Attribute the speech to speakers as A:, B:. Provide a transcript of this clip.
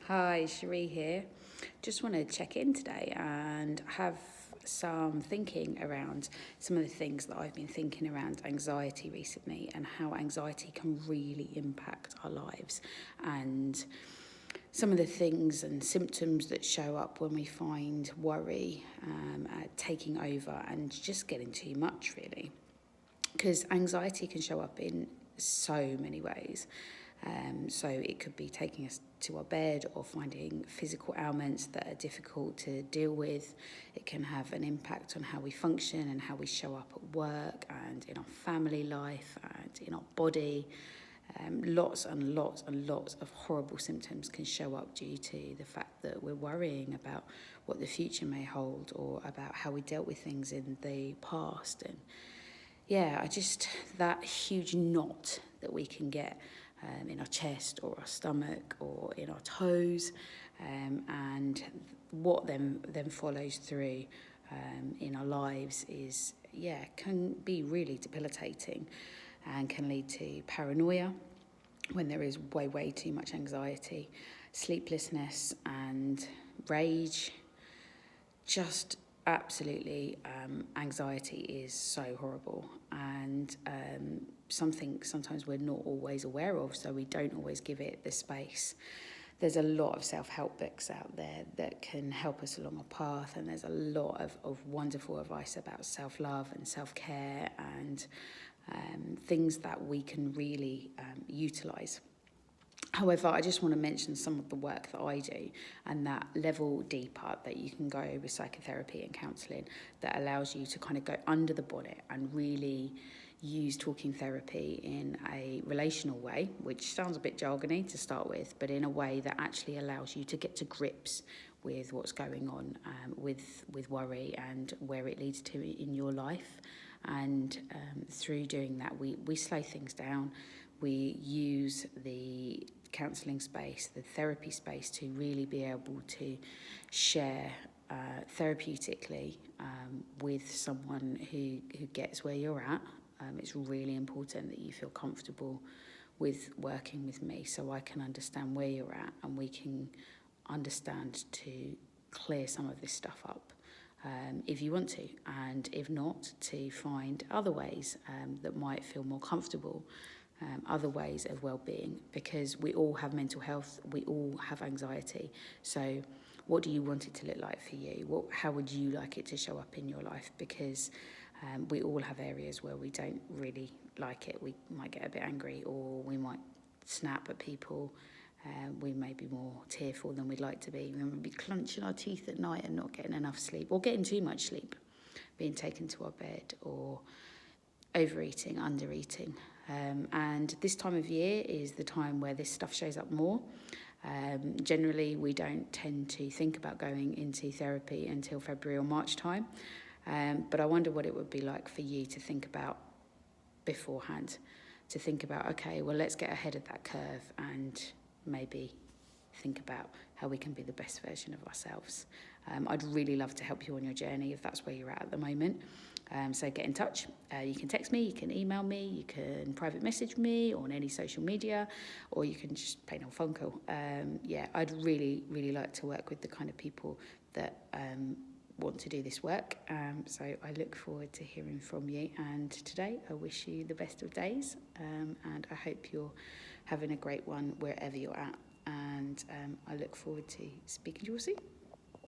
A: Hi, Cherie here. Just want to check in today and have some thinking around some of the things that I've been thinking around anxiety recently and how anxiety can really impact our lives, and some of the things and symptoms that show up when we find worry taking over and just getting too much, really. Because anxiety can show up in so many ways. So it could be taking us to our bed or finding physical ailments that are difficult to deal with. It can have an impact on how we function and how we show up at work and in our family life and in our body. Lots and lots and lots of horrible symptoms can show up due to the fact that we're worrying about what the future may hold or about how we dealt with things in the past. And that huge knot that we can get in our chest or our stomach or in our toes, and what then follows through in our lives can be really debilitating and can lead to paranoia when there is way too much anxiety, sleeplessness and rage. Just absolutely, anxiety is so horrible, and something sometimes we're not always aware of, so we don't always give it the space. There's a lot of self-help books out there that can help us along a path, and there's a lot of wonderful advice about self-love and self-care and things that we can really utilise. However, I just want to mention some of the work that I do and that level deeper that you can go with psychotherapy and counselling that allows you to kind of go under the bonnet and really use talking therapy in a relational way, which sounds a bit jargony to start with, but in a way that actually allows you to get to grips with what's going on with worry and where it leads to in your life. And through doing that, we slow things down. We use the counselling space, the therapy space, to really be able to share therapeutically with someone who gets where you're at. It's really important that you feel comfortable with working with me so I can understand where you're at and we can understand to clear some of this stuff up. If you want to, and if not, to find other ways that might feel more comfortable, other ways of well-being, because we all have mental health, we all have anxiety. So what do you want it to look like for you? How would you like it to show up in your life? Because we all have areas where we don't really like it. We might get a bit angry, or we might snap at people. We may be more tearful than we'd like to be. We might be clenching our teeth at night and not getting enough sleep, or getting too much sleep, being taken to our bed, or overeating, undereating. And this time of year is the time where this stuff shows up more. Generally, we don't tend to think about going into therapy until February or March time. But I wonder what it would be like for you to think about beforehand, to think about, okay, well, let's get ahead of that curve and maybe think about how we can be the best version of ourselves. I'd really love to help you on your journey if that's where you're at the moment. So get in touch. You can text me, you can email me, you can private message me on any social media, or you can just plain old phone call. I'd really like to work with the kind of people that want to do this work. So I look forward to hearing from you. And today I wish you the best of days, and I hope you're having a great one wherever you're at. And I look forward to speaking to you all soon.